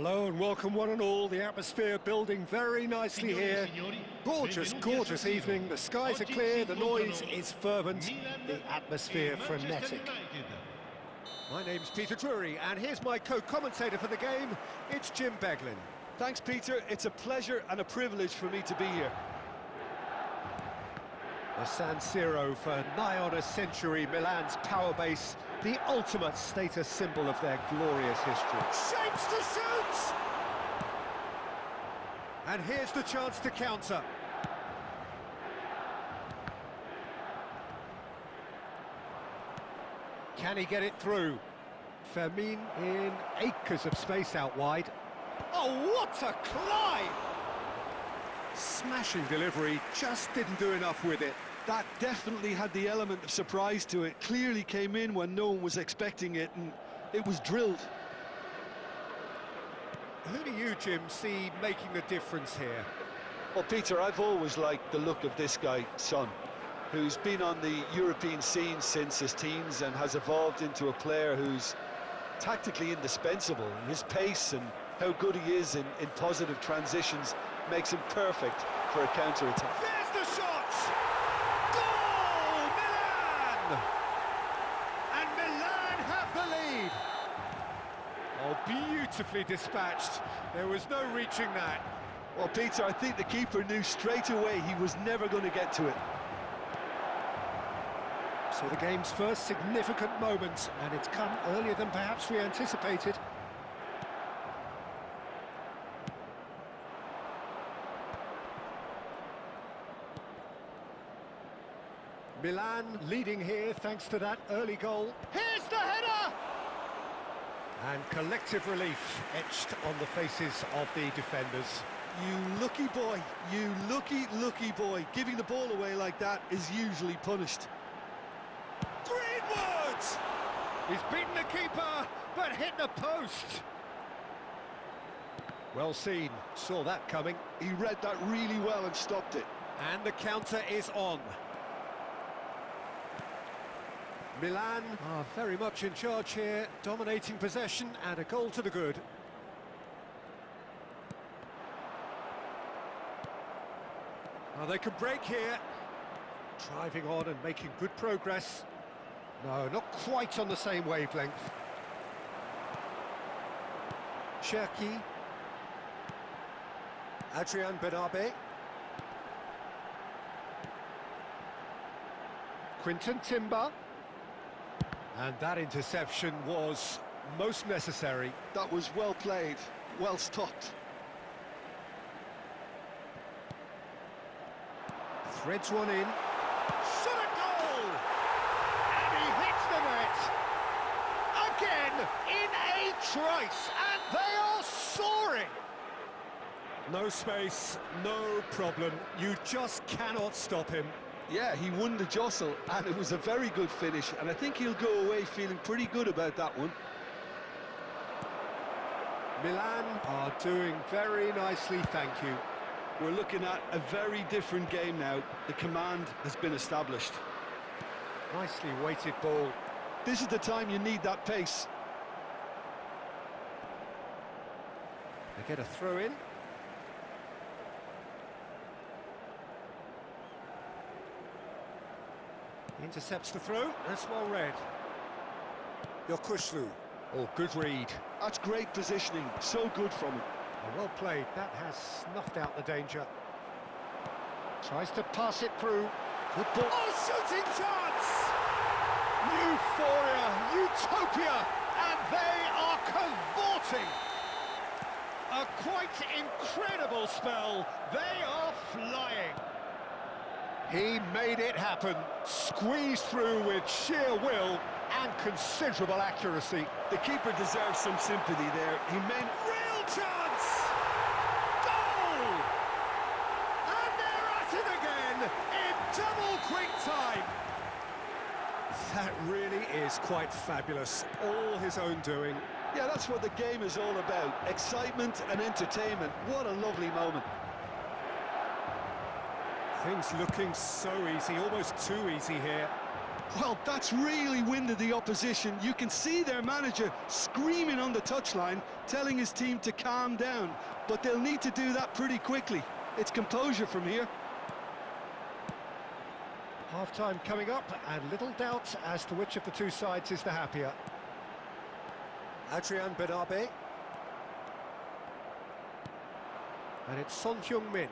Hello and welcome one and all. The atmosphere building very nicely here. Gorgeous, gorgeous evening. The skies are clear, the noise is fervent, the atmosphere frenetic. My name's Peter Drury and here's my co-commentator for the game. It's Jim Beglin. Thanks, Peter. It's a pleasure and a privilege for me to be here. The San Siro for nigh on a century, Milan's power base, the ultimate status symbol of their glorious history. Shapes to shoot! And here's the chance to counter. Can he get it through? Fermin in acres of space out wide. Oh, what a climb! Smashing delivery, just didn't do enough with it. That definitely had the element of surprise to it. Clearly came in when no one was expecting it, and it was drilled. Who do you, Jim, see making the difference here? Well, Peter, I've always liked the look of this guy, Son, who's been on the European scene since his teens and has evolved into a player who's tactically indispensable. His pace and how good he is in positive transitions makes him perfect for a counter-attack. There's the shot! Goal! Milan! And Milan have the lead. Oh, beautifully dispatched. There was no reaching that. Well, Peter, I think the keeper knew straight away he was never going to get to it. So the game's first significant moment, and it's come earlier than perhaps we anticipated. Milan leading here thanks to that early goal. Here's the header! And collective relief etched on the faces of the defenders. You lucky boy, you lucky boy. Giving the ball away like that is usually punished. Greenwood! He's beaten the keeper, but hit the post. Well seen, saw that coming. He read that really well and stopped it. And the counter is on. Milan are very much in charge here, dominating possession and a goal to the good. Oh, they can break here. Driving on and making good progress. No, not quite on the same wavelength. Cherki. Adrian Benabe. Quinton Timber. And that interception was most necessary. That was well played, well stopped. Threads one in. Shot a goal! And he hits the net. Again, in a trice, and they are soaring. No space, no problem. You just cannot stop him. Yeah, he won the jostle, and it was a very good finish, and I think he'll go away feeling pretty good about that one. Milan are doing very nicely, thank you. We're looking at a very different game now. The command has been established. Nicely weighted ball. This is the time you need that pace. They get a throw in. Intercepts the throw, that's well read. Yokushlu. Oh, good read. That's great positioning, so good from him. Oh, well played, that has snuffed out the danger. Tries to pass it through. Good ball. Oh, shooting chance! Euphoria, utopia, and they are cavorting. A quite incredible spell. They are flying. He made it happen, squeezed through with sheer will and considerable accuracy. The keeper deserves some sympathy there. He meant... Real chance! Goal! And they're at it again in double quick time. That really is quite fabulous. All his own doing. Yeah, that's what the game is all about. Excitement and entertainment. What a lovely moment. Things looking so easy, almost too easy here. Well, that's really winded the opposition. You can see their manager screaming on the touchline, telling his team to calm down. But they'll need to do that pretty quickly. It's composure from here. Half-time coming up, and little doubt as to which of the two sides is the happier. Adrian Benabe. And it's Son Heung-min.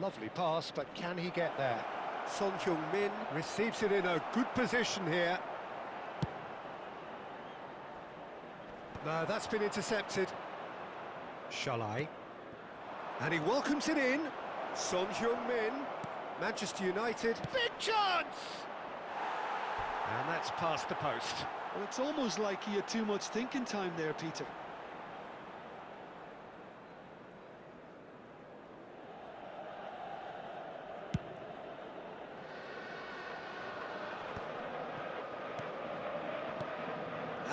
Lovely pass, but can he get there? Son Heung-min receives it in a good position here. No, that's been intercepted. Shalai. And he welcomes it in. Son Heung-min. Manchester United. Big chance! And that's past the post. Well, it's almost like he had too much thinking time there, Peter.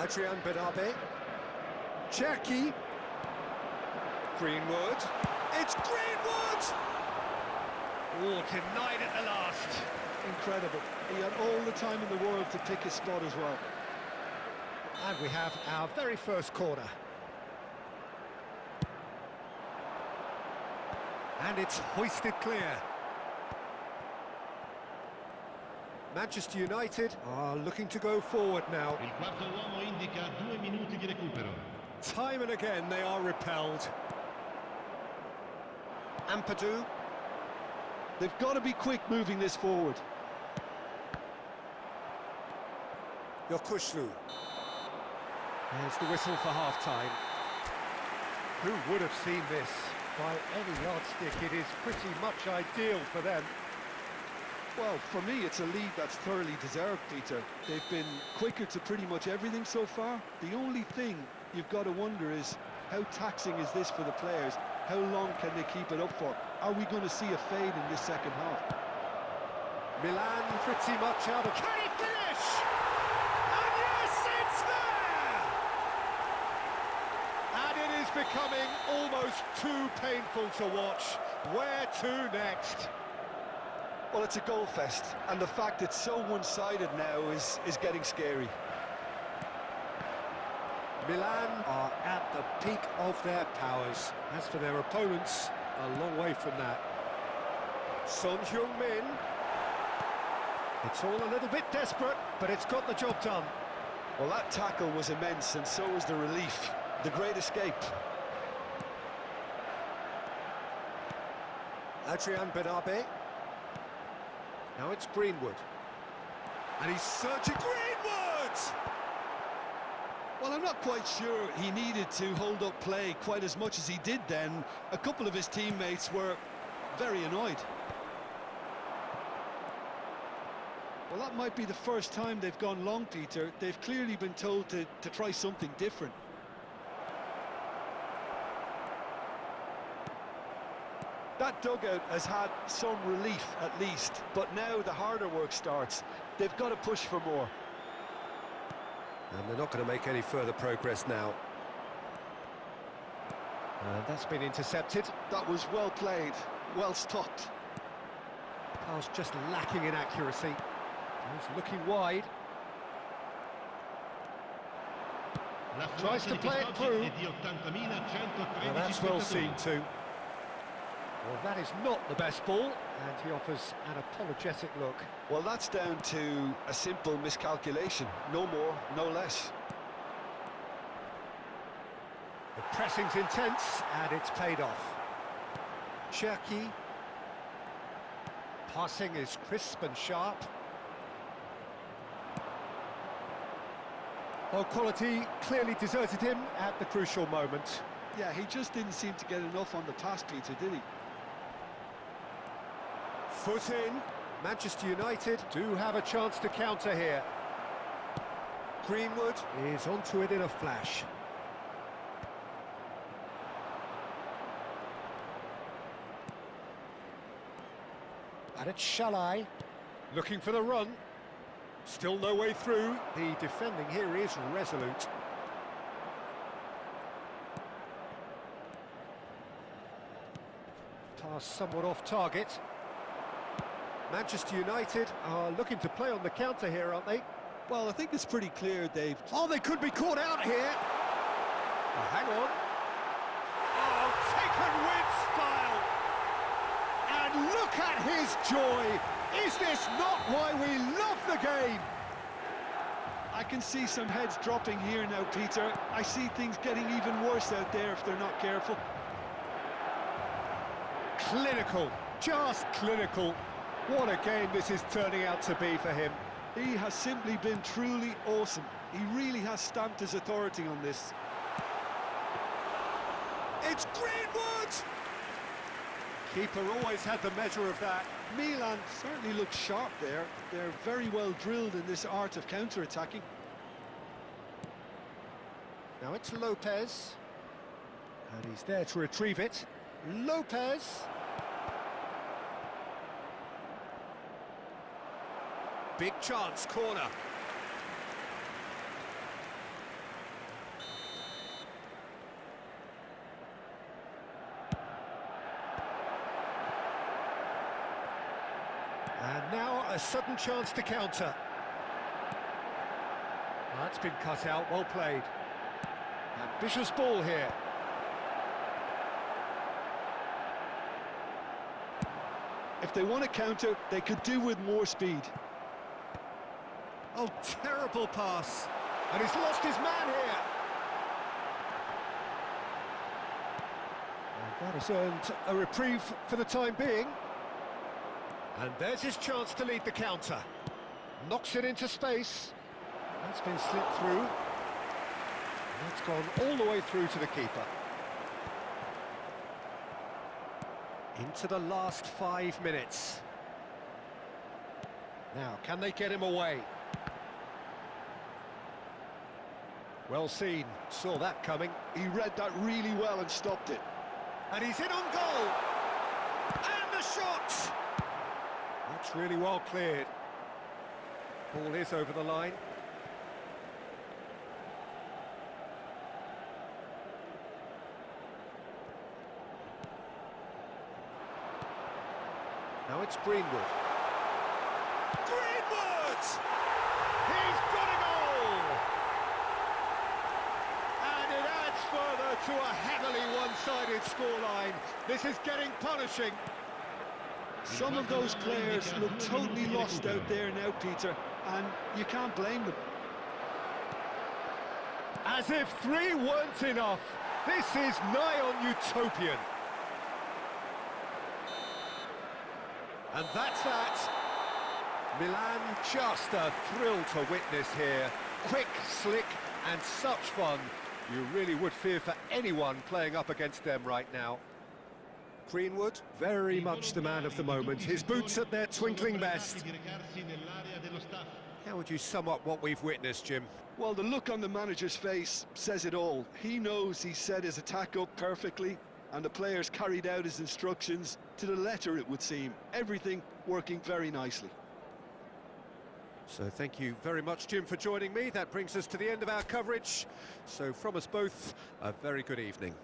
Adrian Benabe. Cherki. Greenwood. It's Greenwood! Oh, denied at the last. Incredible. He had all the time in the world to pick his spot as well. And we have our very first corner. And it's hoisted clear. Manchester United are looking to go forward now. Il quarto uomo indica 2 minuti di recupero. Time and again they are repelled. Ampadu. They've got to be quick moving this forward. Yokushlu. There's the whistle for half-time. Who would have seen this? By any yardstick, it is pretty much ideal for them. Well, for me, it's a lead that's thoroughly deserved, Peter. They've been quicker to pretty much everything so far. The only thing you've got to wonder is, how taxing is this for the players? How long can they keep it up for? Are we going to see a fade in this second half? Milan pretty much out of... Can he finish? And yes, it's there! And it is becoming almost too painful to watch. Where to next? Well, it's a goal fest, and the fact it's so one-sided now is getting scary. Milan are at the peak of their powers. As for their opponents, a long way from that. Son Heung-min. It's all a little bit desperate, but it's got the job done. Well, that tackle was immense, and so was the relief. The great escape. Adrian Benabe. Now it's Greenwood. And he's searching Greenwood! Well, I'm not quite sure he needed to hold up play quite as much as he did then. A couple of his teammates were very annoyed. Well, that might be the first time they've gone long, Peter. They've clearly been told to try something different. That dugout has had some relief, at least, but now the harder work starts. They've got to push for more. And they're not going to make any further progress now. And that's been intercepted. That was well played, well stopped. Pass just lacking in accuracy. He's looking wide. Tries to play it through. And that's well seen too. Well, that is not the best ball, and he offers an apologetic look. Well, that's down to a simple miscalculation. No more, no less. The pressing's intense, and it's paid off. Cherki. Passing is crisp and sharp. Well, quality clearly deserted him at the crucial moment. Yeah, he just didn't seem to get enough on the pass, Peter, did he? Foot in. Manchester United do have a chance to counter here. Greenwood is onto it in a flash. And it's Shalai looking for the run. Still no way through. The defending here is resolute. Pass somewhat off target. Manchester United are looking to play on the counter here, aren't they? Well, I think it's pretty clear they've... Oh, they could be caught out here. Oh, hang on. Oh, taken with style. And look at his joy. Is this not why we love the game? I can see some heads dropping here now, Peter. I see things getting even worse out there if they're not careful. Clinical, just clinical. What a game this is turning out to be for him. He has simply been truly awesome. He really has stamped his authority on this. It's Greenwood! Keeper always had the measure of that. Milan certainly looks sharp there. They're very well drilled in this art of counter-attacking. Now it's Lopez. And he's there to retrieve it. Lopez. Big chance, corner. And now a sudden chance to counter. That's been cut out, well played. Ambitious ball here. If they want to counter, they could do with more speed. Oh, terrible pass. And he's lost his man here. And that has earned a reprieve for the time being. And there's his chance to lead the counter. Knocks it into space. That's been slipped through. And that's gone all the way through to the keeper. Into the last 5 minutes. Now, can they get him away? Well seen, saw that coming. He read that really well and stopped it. And he's in on goal! And the shot! That's really well cleared. Ball is over the line. Now it's Greenwood. Greenwood! He's got a goal! And it adds further to a heavily one-sided scoreline. This is getting punishing. Some of those players look totally lost out there now, Peter, and you can't blame them. As if 3 weren't enough. This is nigh on utopian. And that's that. Milan, just a thrill to witness here. Quick, slick, and such fun. You really would fear for anyone playing up against them right now. Greenwood, very much the man of the moment. His boots at their twinkling best. How would you sum up what we've witnessed, Jim? Well, the look on the manager's face says it all. He knows he set his attack up perfectly, and the players carried out his instructions to the letter, it would seem. Everything working very nicely. So thank you very much, Jim, for joining me. That brings us to the end of our coverage. So from us both, a very good evening.